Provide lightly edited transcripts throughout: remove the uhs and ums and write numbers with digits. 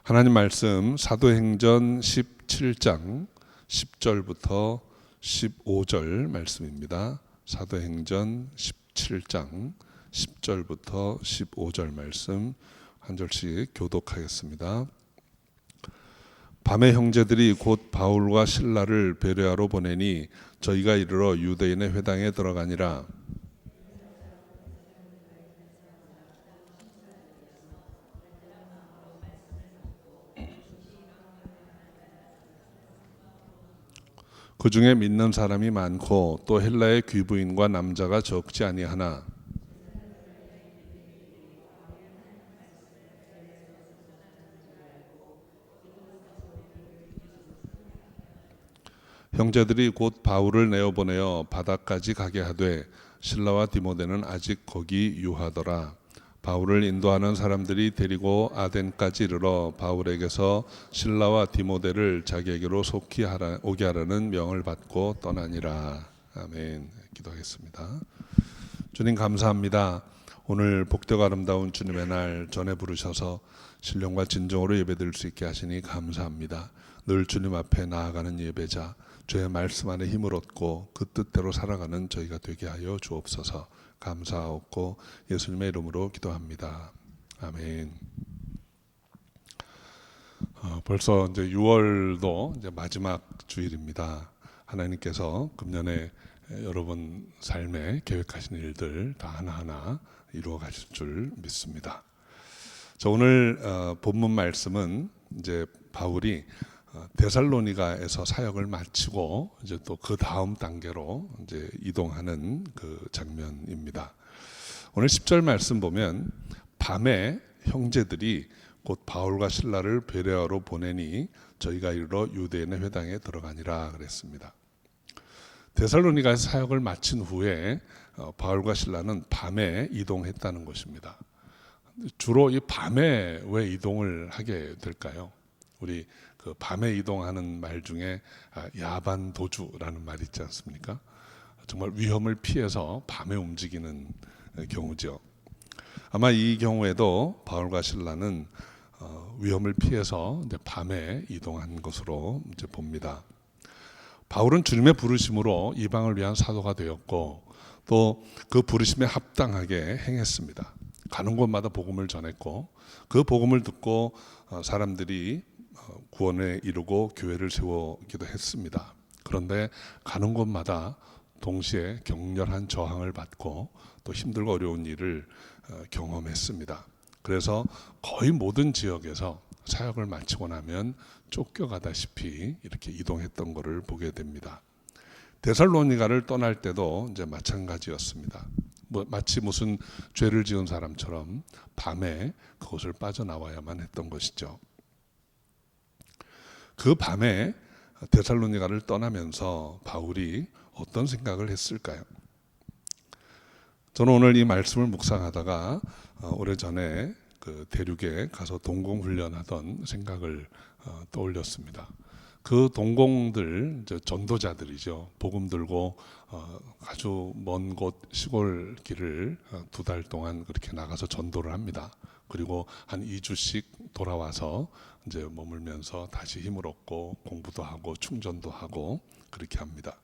하나님 말씀 사도행전 17장 10절부터 15절 말씀입니다. 사도행전 17장 10절부터 15절 말씀 한 절씩 교독하겠습니다. 밤에 형제들이 곧 바울과 실라를 베레아로 보내니 저희가 이르러 유대인의 회당에 들어가니라. 그 중에 믿는 사람이 많고 또 헬라의 귀부인과 남자가 적지 아니하나 형제들이 곧 바울을 내어보내어 바다까지 가게 하되 실라와 디모데는 아직 거기 유하더라. 바울을 인도하는 사람들이 데리고 아덴까지 이르러 바울에게서 실라와 디모데를 자기에게로 속히 오게 하라는 명을 받고 떠나니라. 아멘. 기도하겠습니다. 주님 감사합니다. 오늘 복되고 아름다운 주님의 날 전에 부르셔서 신령과 진정으로 예배드릴 수 있게 하시니 감사합니다. 늘 주님 앞에 나아가는 예배자, 주의 말씀 안에 힘을 얻고 그 뜻대로 살아가는 저희가 되게 하여 주옵소서. 감사하옵고 예수님의 이름으로 기도합니다. 아멘. 벌써 이제 6월도 이제 마지막 주일입니다. 하나님께서 금년에 여러분 삶에 계획하신 일들 다 하나하나 이루어 가실 줄 믿습니다. 자, 오늘 본문 말씀은 이제 바울이 데살로니가에서 사역을 마치고 이제 또 그 다음 단계로 이제 이동하는 그 장면입니다. 오늘 10절 말씀 보면 밤에 형제들이 곧 바울과 실라를 베레아로 보내니 저희가 이르러 유대인의 회당에 들어가니라 그랬습니다. 데살로니가에서 사역을 마친 후에 바울과 실라는 밤에 이동했다는 것입니다. 주로 이 밤에 왜 이동을 하게 될까요? 우리 그 밤에 이동하는 말 중에 야반 도주라는 말이 있지 않습니까? 정말 위험을 피해서 밤에 움직이는 경우죠. 아마 이 경우에도 바울과 실라는 위험을 피해서 이제 밤에 이동한 것으로 이제 봅니다. 바울은 주님의 부르심으로 이방을 위한 사도가 되었고 또 그 부르심에 합당하게 행했습니다. 가는 곳마다 복음을 전했고 그 복음을 듣고 사람들이 구원에 이르고 교회를 세우기도 했습니다. 그런데 가는 곳마다 동시에 격렬한 저항을 받고 또 힘들고 어려운 일을 경험했습니다. 그래서 거의 모든 지역에서 사역을 마치고 나면 쫓겨가다시피 이렇게 이동했던 것을 보게 됩니다. 데살로니가를 떠날 때도 이제 마찬가지였습니다. 마치 무슨 죄를 지은 사람처럼 밤에 그곳을 빠져나와야만 했던 것이죠. 그 밤에 데살로니가를 떠나면서 바울이 어떤 생각을 했을까요? 저는 오늘 이 말씀을 묵상하다가 오래전에 그 대륙에 가서 동공훈련하던 생각을 떠올렸습니다. 그 동공들 이제 전도자들이죠. 복음 들고 아주 먼 곳 시골 길을 2달 동안 그렇게 나가서 전도를 합니다. 그리고 한 2주씩 돌아와서 이제 머물면서 다시 힘을 얻고 공부도 하고 충전도 하고 그렇게 합니다.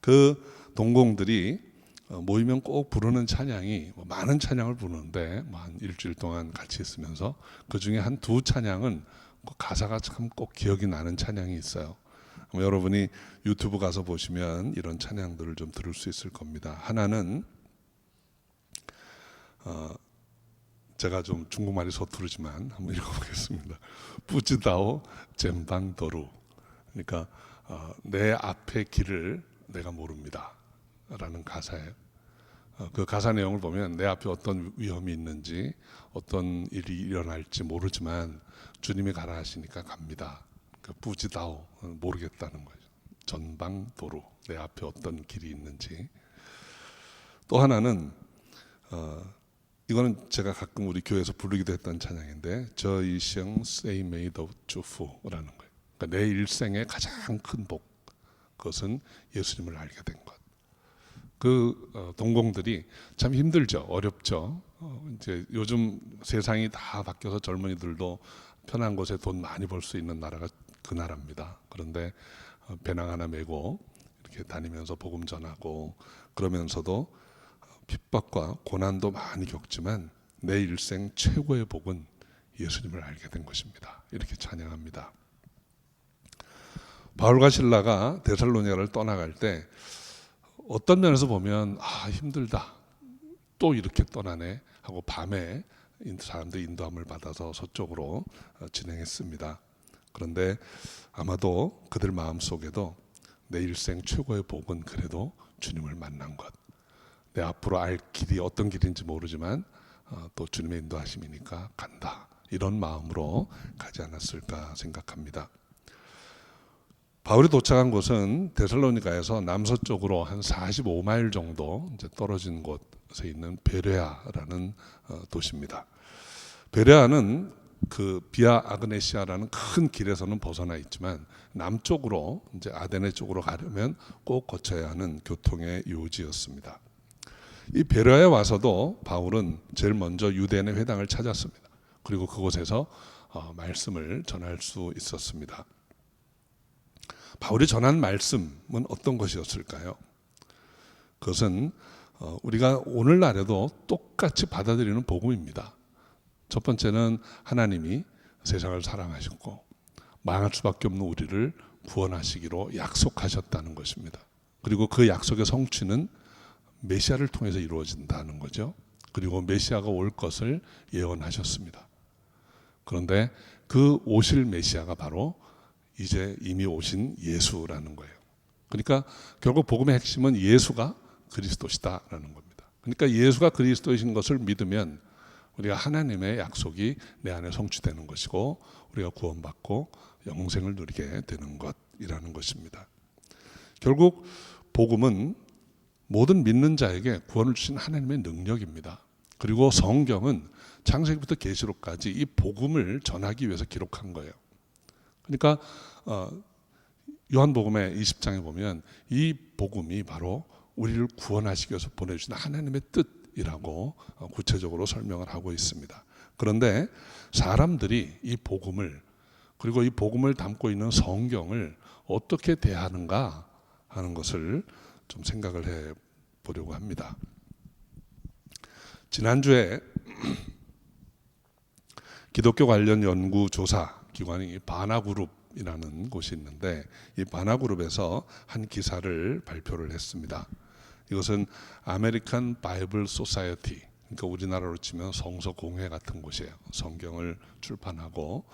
그 동공들이 모이면 꼭 부르는 찬양이 많은 찬양을 부르는데 한 일주일 동안 같이 있으면서 그 중에 한 2찬양은 가사가 참 꼭 기억이 나는 찬양이 있어요. 여러분이 유튜브 가서 보시면 이런 찬양들을 좀 들을 수 있을 겁니다. 하나는 제가 좀 중국말이 서투르지만 한번 읽어보겠습니다. 뿌지다오 젠방도루. 그러니까 내 앞의 길을 내가 모릅니다 라는 가사예요. 그 가사 내용을 보면 내 앞에 어떤 위험이 있는지 어떤 일이 일어날지 모르지만 주님이 가라 하시니까 갑니다. 그 뿌지다오 모르겠다는 거죠. 전방도루 내 앞에 어떤 길이 있는지. 또 하나는 이거는 제가 가끔 우리 교회에서 부르기도 했던 찬양인데 저이생 세이메이더 주푸라는 거예요. 그러니까 내 일생의 가장 큰 복, 그것은 예수님을 알게 된 것. 그 동공들이 참 힘들죠, 어렵죠. 이제 요즘 세상이 다 바뀌어서 젊은이들도 편한 곳에 돈 많이 벌 수 있는 나라가 그 나라입니다. 그런데 배낭 하나 메고 이렇게 다니면서 복음 전하고 그러면서도 핍박과 고난도 많이 겪지만 내 일생 최고의 복은 예수님을 알게 된 것입니다. 이렇게 찬양합니다. 바울과 신라가 데살로니가를 떠나갈 때 어떤 면에서 보면 힘들다, 또 이렇게 떠나네 하고 밤에 사람들이 인도함을 받아서 서쪽으로 진행했습니다. 그런데 아마도 그들 마음속에도 내 일생 최고의 복은 그래도 주님을 만난 것, 내 앞으로 알 길이 어떤 길인지 모르지만 또 주님의 인도하심이니까 간다, 이런 마음으로 가지 않았을까 생각합니다. 바울이 도착한 곳은 데살로니가에서 남서쪽으로 한 45마일 정도 이제 떨어진 곳에 있는 베레아라는 도시입니다. 베레아는 그 비아 아그네시아라는 큰 길에서는 벗어나 있지만 남쪽으로 이제 아데네 쪽으로 가려면 꼭 거쳐야 하는 교통의 요지였습니다. 이 베레아에 와서도 바울은 제일 먼저 유대인의 회당을 찾았습니다. 그리고 그곳에서 말씀을 전할 수 있었습니다. 바울이 전한 말씀은 어떤 것이었을까요? 그것은 우리가 오늘날에도 똑같이 받아들이는 복음입니다. 첫 번째는 하나님이 세상을 사랑하셨고 망할 수밖에 없는 우리를 구원하시기로 약속하셨다는 것입니다. 그리고 그 약속의 성취는 메시아를 통해서 이루어진다는 거죠. 그리고 메시아가 올 것을 예언하셨습니다. 그런데 그 오실 메시아가 바로 이제 이미 오신 예수라는 거예요. 그러니까 결국 복음의 핵심은 예수가 그리스도시다라는 겁니다. 그러니까 예수가 그리스도이신 것을 믿으면 우리가 하나님의 약속이 내 안에 성취되는 것이고 우리가 구원받고 영생을 누리게 되는 것이라는 것입니다. 결국 복음은 모든 믿는 자에게 구원을 주신 하나님의 능력입니다. 그리고 성경은 창세기부터 계시록까지 이 복음을 전하기 위해서 기록한 거예요. 그러니까 요한복음의 20장에 보면 이 복음이 바로 우리를 구원하시기 위해서 보내주신 하나님의 뜻이라고 구체적으로 설명을 하고 있습니다. 그런데 사람들이 이 복음을, 그리고 이 복음을 담고 있는 성경을 어떻게 대하는가 하는 것을 좀 생각을 해 보려고 합니다. 지난주에 기독교 관련 연구 조사 기관이 바나그룹이라는 곳이 있는데 이 바나그룹에서 한 기사를 발표를 했습니다. 이것은 아메리칸 바이블 소사이어티, 그러니까 우리나라로 치면 성서공회 같은 곳이에요. 성경을 출판하고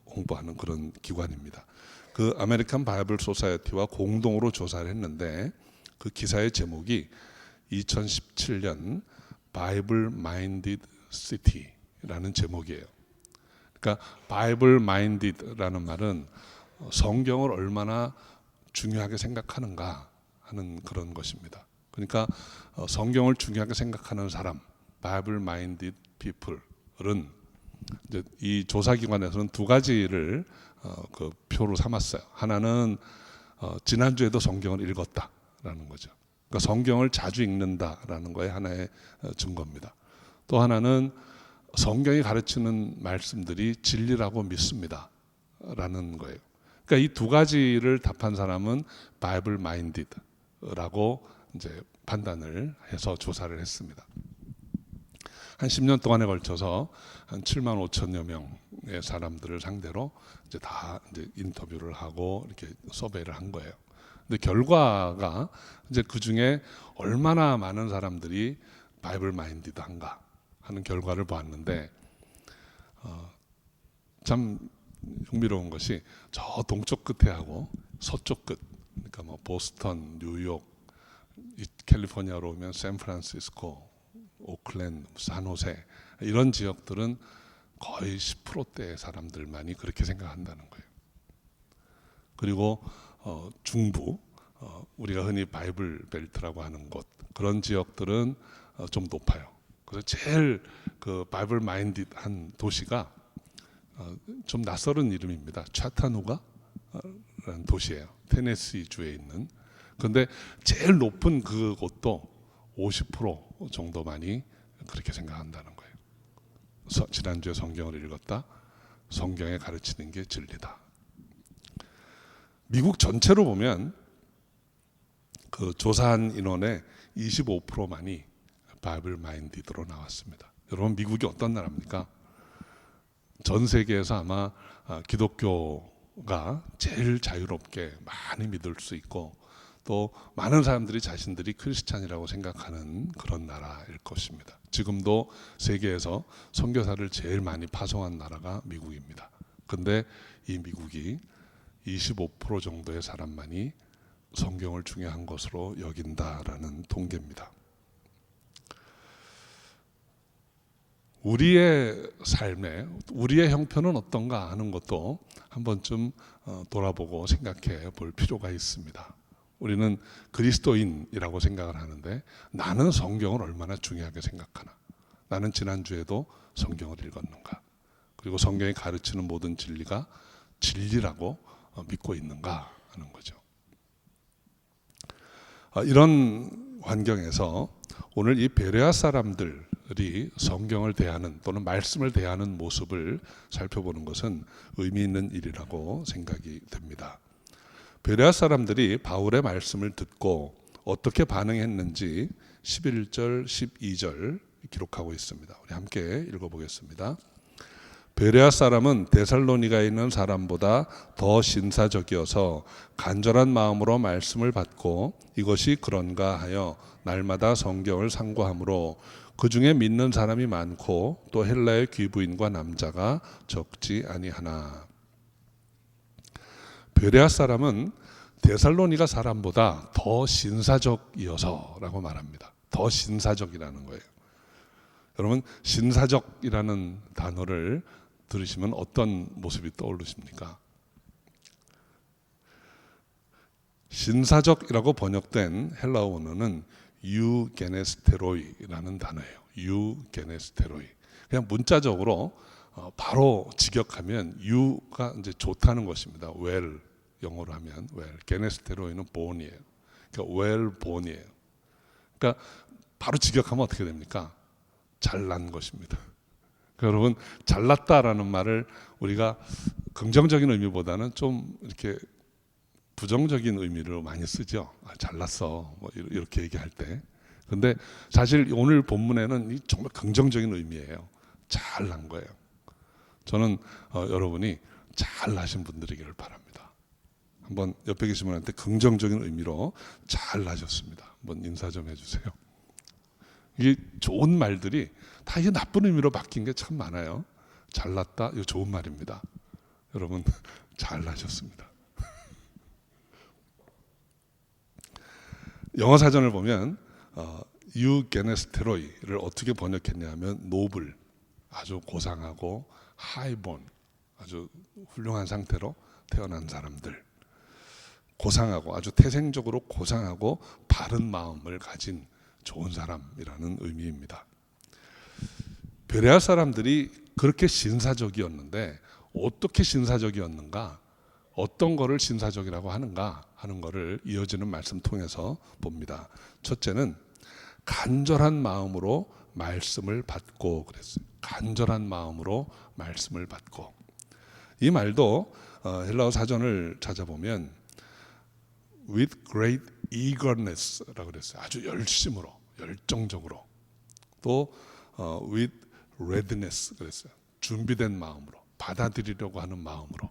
홍보하는 그런 기관입니다. 그 아메리칸 바이블 소사이어티와 공동으로 조사를 했는데 그 기사의 제목이 2017년 바이블 마인디드 시티라는 제목이에요. 그러니까 바이블 마인디드라는 말은 성경을 얼마나 중요하게 생각하는가 하는 그런 것입니다. 그러니까 성경을 중요하게 생각하는 사람, 바이블 마인디드 피플은 이제 이 조사기관에서는 두 가지를 그 표로 삼았어요. 하나는 지난주에도 성경을 읽었다라는 거죠. 그러니까 성경을 자주 읽는다라는 거에 하나의 증거입니다. 또 하나는 성경이 가르치는 말씀들이 진리라고 믿습니다 라는 거예요. 그러니까 이 두 가지를 답한 사람은 바이블 마인디드라고 이제 판단을 해서 조사를 했습니다. 한 10년 동안에 걸쳐서 한 7만 5천여 명의 사람들을 상대로 이제 다 이제 인터뷰를 하고 이렇게 서베이를 한 거예요. 근데 결과가 이제 그 중에 얼마나 많은 사람들이 바이블 마인디드한가 하는 결과를 보았는데 참 흥미로운 것이 저 동쪽 끝에 하고 서쪽 끝, 그러니까 뭐 보스턴, 뉴욕, 캘리포니아로 오면 샌프란시스코, 오클랜드, 산호세 이런 지역들은 거의 10%대의 사람들만이 그렇게 생각한다는 거예요. 그리고 중부, 우리가 흔히 바이블 벨트라고 하는 곳, 그런 지역들은 좀 높아요. 그래서 제일 그 바이블 마인디드한 도시가 좀 낯설은 이름입니다. 차타누가라는 도시예요. 테네시 주에 있는. 그런데 제일 높은 그 곳도 50% 정도만이 그렇게 생각한다는 거예요. 지난주에 성경을 읽었다. 성경에 가르치는 게 진리다. 미국 전체로 보면 그 조사한 인원의 25%만이 바이블 마인디드로 나왔습니다. 여러분, 미국이 어떤 나라입니까? 전 세계에서 아마 기독교가 제일 자유롭게 많이 믿을 수 있고 또 많은 사람들이 자신들이 크리스찬이라고 생각하는 그런 나라일 것입니다. 지금도 세계에서 선교사를 제일 많이 파송한 나라가 미국입니다. 근데 이 미국이 25% 정도의 사람만이 성경을 중요한 것으로 여긴다라는 통계입니다. 우리의 삶에 우리의 형편은 어떤가 하는 것도 한 번쯤 돌아보고 생각해 볼 필요가 있습니다. 우리는 그리스도인이라고 생각을 하는데 나는 성경을 얼마나 중요하게 생각하나? 나는 지난주에도 성경을 읽었는가? 그리고 성경이 가르치는 모든 진리가 진리라고 믿고 있는가 하는 거죠. 이런 환경에서 오늘 이 베레아 사람들이 성경을 대하는 또는 말씀을 대하는 모습을 살펴보는 것은 의미 있는 일이라고 생각이 됩니다. 베레아 사람들이 바울의 말씀을 듣고 어떻게 반응했는지 11절, 12절 기록하고 있습니다. 우리 함께 읽어보겠습니다. 베레아 사람은 데살로니가에 있는 사람보다 더 신사적이어서 간절한 마음으로 말씀을 받고 이것이 그런가 하여 날마다 성경을 상고하므로 그 중에 믿는 사람이 많고 또 헬라의 귀부인과 남자가 적지 아니하나. 베레아 사람은 데살로니가 사람보다 더 신사적이어서라고 말합니다. 더 신사적이라는 거예요. 여러분, 신사적이라는 단어를 들으시면 어떤 모습이 떠오르십니까? 신사적이라고 번역된 헬라어 원어는 유게네스테로이라는 단어예요. 유게네스테로이. 그냥 문자적으로 바로 직역하면 유가 이제 좋다는 것입니다. well, 영어로 하면 well. 게네스테로이는 born이에요. 그러니까 well born이에요. 그러니까 바로 직역하면 어떻게 됩니까? 잘난 것입니다. 그러니까 여러분, 잘났다라는 말을 우리가 긍정적인 의미보다는 좀 이렇게 부정적인 의미로 많이 쓰죠. 잘났어, 뭐 이렇게 얘기할 때. 근데 사실 오늘 본문에는 정말 긍정적인 의미예요. 잘난 거예요. 저는 여러분이 잘나신 분들이기를 바랍니다. 한번 옆에 계신 분한테 긍정적인 의미로 잘나셨습니다. 한번 인사 좀 해주세요. 이게 좋은 말들이 다 이게 나쁜 의미로 바뀐 게 참 많아요. 잘났다, 이거 좋은 말입니다. 여러분, 잘나셨습니다. 영어 사전을 보면 유게네스테로이를 어떻게 번역했냐면 노블, 아주 고상하고 하이본, 아주 훌륭한 상태로 태어난 사람들, 고상하고 아주 태생적으로 고상하고 바른 마음을 가진 좋은 사람이라는 의미입니다. 베레아 사람들이 그렇게 신사적이었는데 어떻게 신사적이었는가, 어떤 거를 신사적이라고 하는가 하는 거를 이어지는 말씀 통해서 봅니다. 첫째는 간절한 마음으로 말씀을 받고 그랬어요. 간절한 마음으로 말씀을 받고. 이 말도 헬라어 사전을 찾아보면 with great eagerness라고 그랬어요. 아주 열심으로, 열정적으로. 또 with readiness 그랬어요. 준비된 마음으로, 받아들이려고 하는 마음으로.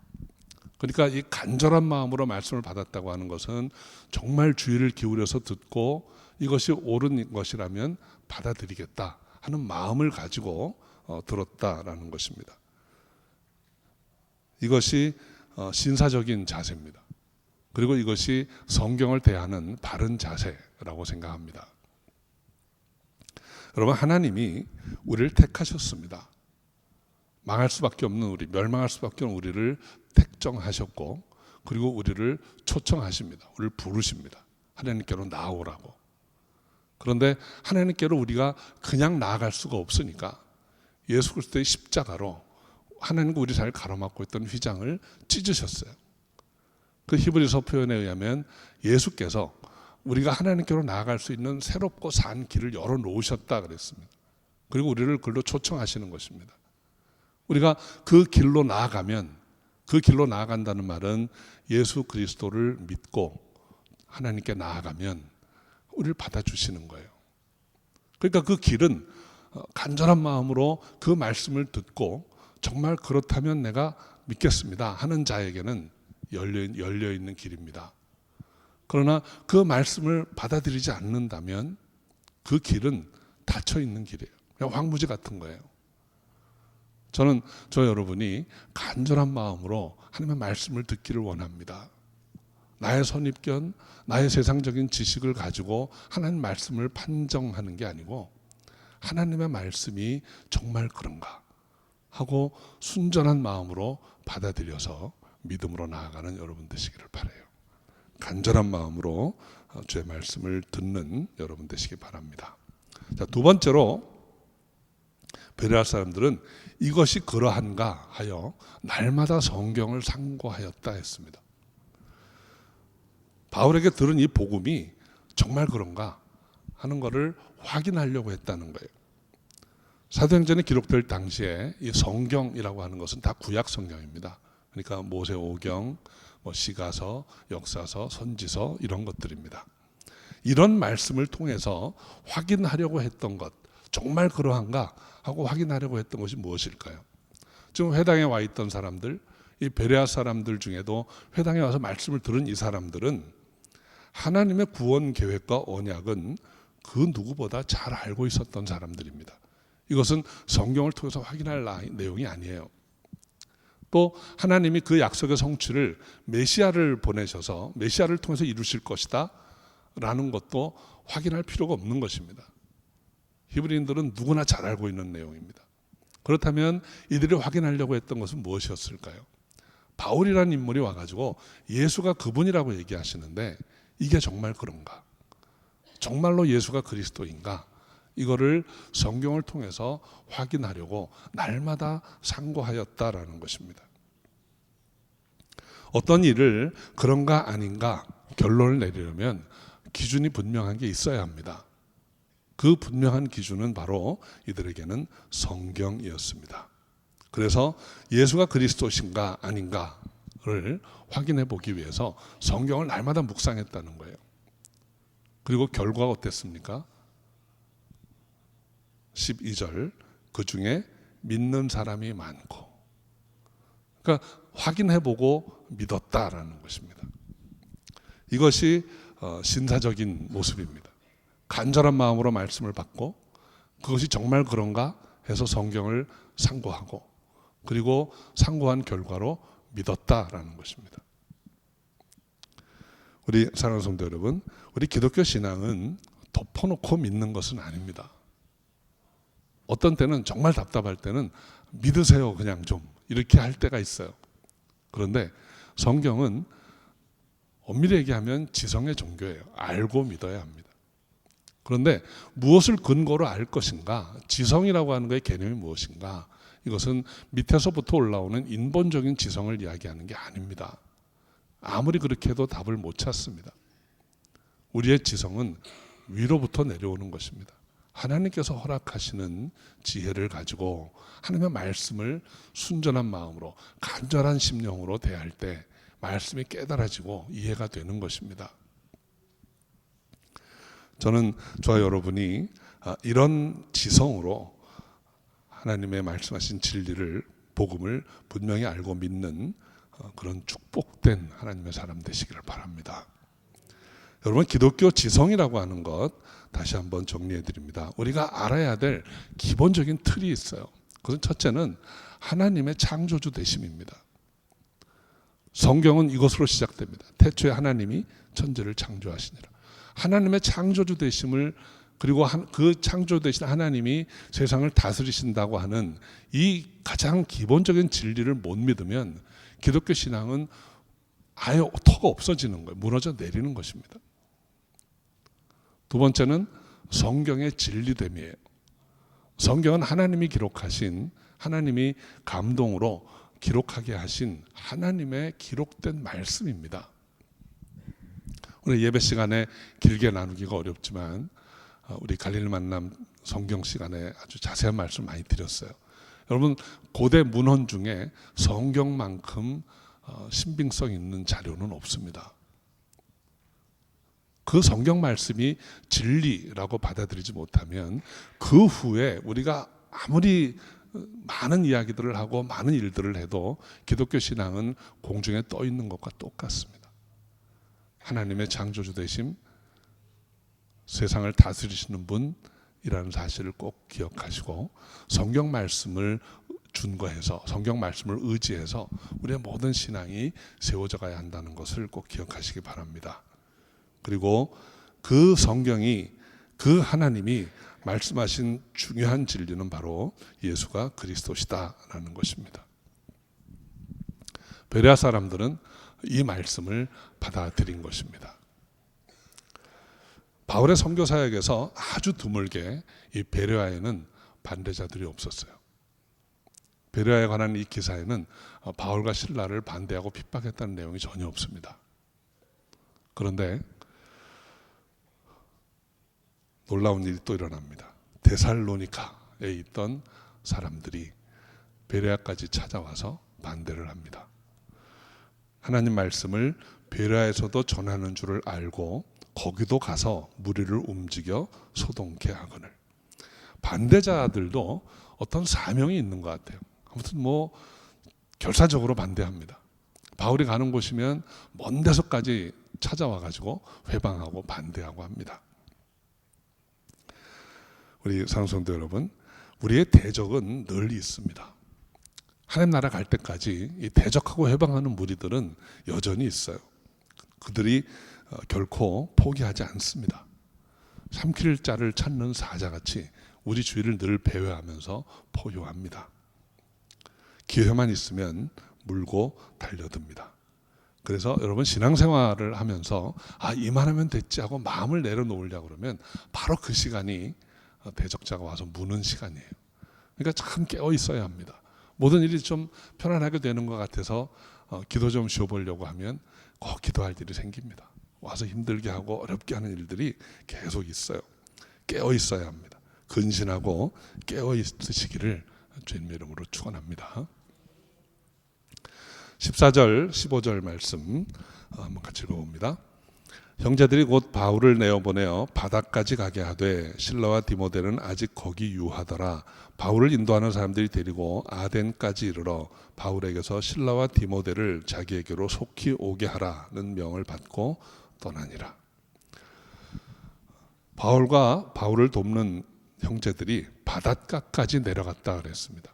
그러니까 이 간절한 마음으로 말씀을 받았다고 하는 것은 정말 주의를 기울여서 듣고 이것이 옳은 것이라면 받아들이겠다 하는 마음을 가지고 들었다라는 것입니다. 이것이 신사적인 자세입니다. 그리고 이것이 성경을 대하는 바른 자세라고 생각합니다. 여러분, 하나님이 우리를 택하셨습니다. 망할 수밖에 없는 우리, 멸망할 수밖에 없는 우리를 택정하셨고, 그리고 우리를 초청하십니다. 우리를 부르십니다. 하나님께로 나오라고. 그런데 하나님께로 우리가 그냥 나아갈 수가 없으니까 예수 그리스도의 십자가로 하나님과 우리 사이를 가로막고 있던 휘장을 찢으셨어요. 그 히브리서 표현에 의하면 예수께서 우리가 하나님께로 나아갈 수 있는 새롭고 산 길을 열어놓으셨다 그랬습니다. 그리고 우리를 그걸로 초청하시는 것입니다. 우리가 그 길로 나아가면, 그 길로 나아간다는 말은 예수 그리스도를 믿고 하나님께 나아가면 우리를 받아주시는 거예요. 그러니까 그 길은 간절한 마음으로 그 말씀을 듣고 정말 그렇다면 내가 믿겠습니다 하는 자에게는 열려 있는 길입니다. 그러나 그 말씀을 받아들이지 않는다면 그 길은 닫혀 있는 길이에요. 그냥 황무지 같은 거예요. 저는 여러분이 간절한 마음으로 하나님의 말씀을 듣기를 원합니다. 나의 선입견, 나의 세상적인 지식을 가지고 하나님 말씀을 판정하는 게 아니고 하나님의 말씀이 정말 그런가 하고 순전한 마음으로 받아들여서 믿음으로 나아가는 여러분 되시기를 바라요. 간절한 마음으로 주의 말씀을 듣는 여러분 되시기 바랍니다. 자, 두 번째로 베레아 사람들은 이것이 그러한가 하여 날마다 성경을 상고하였다 했습니다. 바울에게 들은 이 복음이 정말 그런가 하는 것을 확인하려고 했다는 거예요. 사도행전에 기록될 당시에 이 성경이라고 하는 것은 다 구약 성경입니다. 그러니까 모세오경, 시가서, 역사서, 선지서 이런 것들입니다. 이런 말씀을 통해서 확인하려고 했던 것, 정말 그러한가 하고 확인하려고 했던 것이 무엇일까요? 지금 회당에 와 있던 사람들, 이 베레아 사람들 중에도 회당에 와서 말씀을 들은 이 사람들은 하나님의 구원 계획과 언약은 그 누구보다 잘 알고 있었던 사람들입니다. 이것은 성경을 통해서 확인할 내용이 아니에요. 또 하나님이 그 약속의 성취를 메시아를 보내셔서 메시아를 통해서 이루실 것이다 라는 것도 확인할 필요가 없는 것입니다. 히브리인들은 누구나 잘 알고 있는 내용입니다. 그렇다면 이들이 확인하려고 했던 것은 무엇이었을까요? 바울이라는 인물이 와가지고 예수가 그분이라고 얘기하시는데 이게 정말 그런가? 정말로 예수가 그리스도인가? 이거를 성경을 통해서 확인하려고 날마다 상고하였다라는 것입니다. 어떤 일을 그런가 아닌가 결론을 내리려면 기준이 분명한 게 있어야 합니다. 그 분명한 기준은 바로 이들에게는 성경이었습니다. 그래서 예수가 그리스도신가 아닌가를 확인해 보기 위해서 성경을 날마다 묵상했다는 거예요. 그리고 결과가 어땠습니까? 12절, 그 중에 믿는 사람이 많고, 그러니까 확인해보고 믿었다라는 것입니다. 이것이 신사적인 모습입니다. 간절한 마음으로 말씀을 받고 그것이 정말 그런가 해서 성경을 상고하고 그리고 상고한 결과로 믿었다라는 것입니다. 우리 사랑하는 성도 여러분, 우리 기독교 신앙은 덮어놓고 믿는 것은 아닙니다. 어떤 때는 정말 답답할 때는 믿으세요 그냥 좀 이렇게 할 때가 있어요. 그런데 성경은 엄밀히 얘기하면 지성의 종교예요. 알고 믿어야 합니다. 그런데 무엇을 근거로 알 것인가, 지성이라고 하는 것의 개념이 무엇인가, 이것은 밑에서부터 올라오는 인본적인 지성을 이야기하는 게 아닙니다. 아무리 그렇게 해도 답을 못 찾습니다. 우리의 지성은 위로부터 내려오는 것입니다. 하나님께서 허락하시는 지혜를 가지고 하나님의 말씀을 순전한 마음으로 간절한 심령으로 대할 때 말씀이 깨달아지고 이해가 되는 것입니다. 저는 저와 여러분이 이런 지성으로 하나님의 말씀하신 진리를, 복음을 분명히 알고 믿는 그런 축복된 하나님의 사람 되시기를 바랍니다. 여러분, 기독교 지성이라고 하는 것 다시 한번 정리해 드립니다. 우리가 알아야 될 기본적인 틀이 있어요. 그건 첫째는 하나님의 창조주 되심입니다. 성경은 이것으로 시작됩니다. 태초에 하나님이 천지를 창조하시니라. 하나님의 창조주 되심을, 그리고 그 창조되신 하나님이 세상을 다스리신다고 하는 이 가장 기본적인 진리를 못 믿으면 기독교 신앙은 아예 터가 없어지는 거예요. 무너져 내리는 것입니다. 두 번째는 성경의 진리됨이에요. 성경은 하나님이 기록하신, 하나님이 감동으로 기록하게 하신 하나님의 기록된 말씀입니다. 오늘 예배 시간에 길게 나누기가 어렵지만 우리 갈릴리 만남 성경 시간에 아주 자세한 말씀 많이 드렸어요. 여러분, 고대 문헌 중에 성경만큼 신빙성 있는 자료는 없습니다. 그 성경 말씀이 진리라고 받아들이지 못하면 그 후에 우리가 아무리 많은 이야기들을 하고 많은 일들을 해도 기독교 신앙은 공중에 떠 있는 것과 똑같습니다. 하나님의 창조주 되심, 세상을 다스리시는 분이라는 사실을 꼭 기억하시고 성경 말씀을 준거해서, 성경 말씀을 의지해서 우리의 모든 신앙이 세워져 가야 한다는 것을 꼭 기억하시기 바랍니다. 그리고 그 성경이, 그 하나님이 말씀하신 중요한 진리는 바로 예수가 그리스도시다라는 것입니다. 베레아 사람들은 이 말씀을 받아들인 것입니다. 바울의 선교 사역에서 아주 드물게 이 베레아에는 반대자들이 없었어요. 베레아에 관한 이 기사에는 바울과 실라를 반대하고 핍박했다는 내용이 전혀 없습니다. 그런데 놀라운 일이 또 일어납니다. 데살로니카에 있던 사람들이 베레아까지 찾아와서 반대를 합니다. 하나님 말씀을 베레아에서도 전하는 줄을 알고 거기도 가서 무리를 움직여 소동케 하거늘. 반대자들도 어떤 사명이 있는 것 같아요. 아무튼 결사적으로 반대합니다. 바울이 가는 곳이면 먼 데서까지 찾아와 가지고 회방하고 반대하고 합니다. 우리 사랑성도 여러분, 우리의 대적은 늘 있습니다. 하나님 나라 갈 때까지 이 대적하고 회방하는 무리들은 여전히 있어요. 그들이 결코 포기하지 않습니다. 삼킬 자를 찾는 사자같이 우리 주위를 늘 배회하면서 포효합니다. 기회만 있으면 물고 달려듭니다. 그래서 여러분, 신앙생활을 하면서 이만하면 됐지 하고 마음을 내려놓으려고 그러면 바로 그 시간이 대적자가 와서 무는 시간이에요. 그러니까 참 깨어 있어야 합니다. 모든 일이 좀 편안하게 되는 것 같아서 기도 좀 쉬어보려고 하면 꼭 기도할 일이 생깁니다. 와서 힘들게 하고 어렵게 하는 일들이 계속 있어요. 깨어 있어야 합니다. 근신하고 깨어 있으시기를 주님의 이름으로 축원합니다. 14절 15절 말씀 한번 같이 읽어봅니다. 형제들이 곧 바울을 내어보내어 바다까지 가게 하되 실라와 디모데는 아직 거기 유하더라. 바울을 인도하는 사람들이 데리고 아덴까지 이르러 바울에게서 실라와 디모데를 자기에게로 속히 오게 하라는 명을 받고 떠나니라. 바울을 돕는 형제들이 바닷가까지 내려갔다 그랬습니다.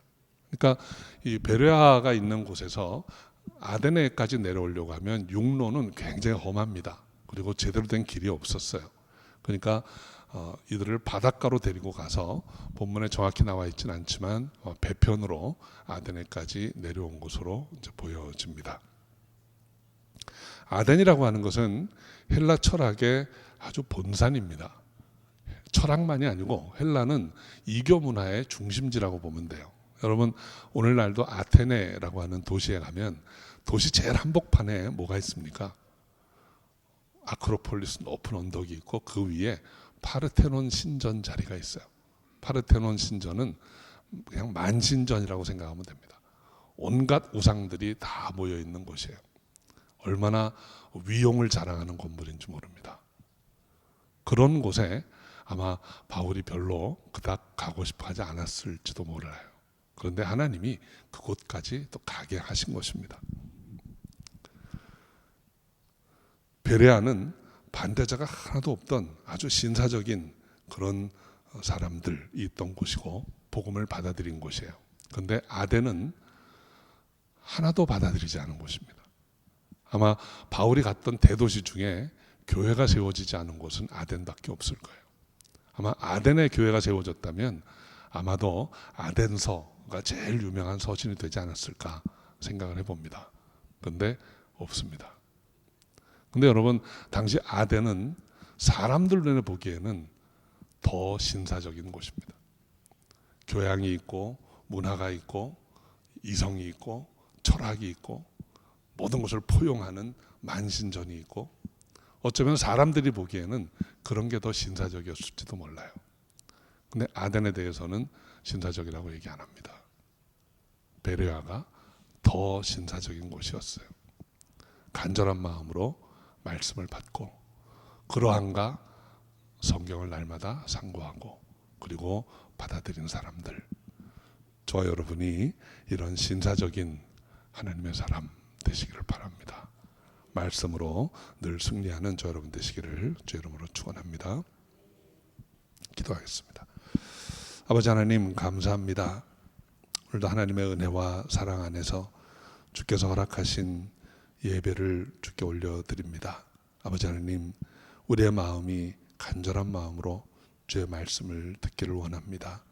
그러니까 이 베레아가 있는 곳에서 아데네까지 내려오려고 하면 육로는 굉장히 험합니다. 그리고 제대로 된 길이 없었어요. 그러니까 이들을 바닷가로 데리고 가서 본문에 정확히 나와 있지는 않지만 배편으로 아데네까지 내려온 것으로 이제 보여집니다. 아덴이라고 하는 것은 헬라 철학의 아주 본산입니다. 철학만이 아니고 헬라는 이교 문화의 중심지라고 보면 돼요. 여러분, 오늘날도 아테네라고 하는 도시에 가면 도시 제일 한복판에 뭐가 있습니까? 아크로폴리스 높은 언덕이 있고 그 위에 파르테논 신전 자리가 있어요. 파르테논 신전은 그냥 만신전이라고 생각하면 됩니다. 온갖 우상들이 다 모여 있는 곳이에요. 얼마나 위용을 자랑하는 건물인지 모릅니다. 그런 곳에 아마 바울이 별로 그닥 가고 싶어 하지 않았을지도 몰라요. 그런데 하나님이 그곳까지 또 가게 하신 것입니다. 베레아는 반대자가 하나도 없던 아주 신사적인 그런 사람들이 있던 곳이고 복음을 받아들인 곳이에요. 그런데 아덴은 하나도 받아들이지 않은 곳입니다. 아마 바울이 갔던 대도시 중에 교회가 세워지지 않은 곳은 아덴밖에 없을 거예요. 아마 아덴에 교회가 세워졌다면 아마도 아덴서가 제일 유명한 서신이 되지 않았을까 생각을 해봅니다. 그런데 없습니다. 근데 여러분, 당시 아덴은 사람들 눈에 보기에는 더 신사적인 곳입니다. 교양이 있고 문화가 있고 이성이 있고 철학이 있고 모든 것을 포용하는 만신전이 있고 어쩌면 사람들이 보기에는 그런 게 더 신사적이었을지도 몰라요. 근데 아덴에 대해서는 신사적이라고 얘기 안 합니다. 베레아가 더 신사적인 곳이었어요. 간절한 마음으로 말씀을 받고 그러한가 성경을 날마다 상고하고 그리고 받아들인 사람들, 저와 여러분이 이런 신사적인 하나님의 사람 되시기를 바랍니다. 말씀으로 늘 승리하는 저 여러분 되시기를 주 이름으로 축원합니다. 기도하겠습니다. 아버지 하나님 감사합니다. 오늘도 하나님의 은혜와 사랑 안에서 주께서 허락하신 예배를 주께 올려드립니다. 아버지 하나님, 우리의 마음이 간절한 마음으로 주의 말씀을 듣기를 원합니다.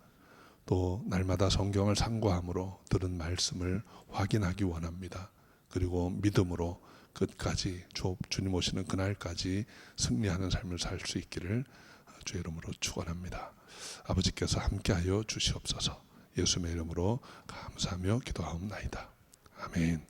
또 날마다 성경을 상고함으로 들은 말씀을 확인하기 원합니다. 그리고 믿음으로 끝까지 주님 오시는 그날까지 승리하는 삶을 살 수 있기를 주의 이름으로 축원합니다. 아버지께서 함께하여 주시옵소서. 예수님의 이름으로 감사하며 기도하옵나이다. 아멘.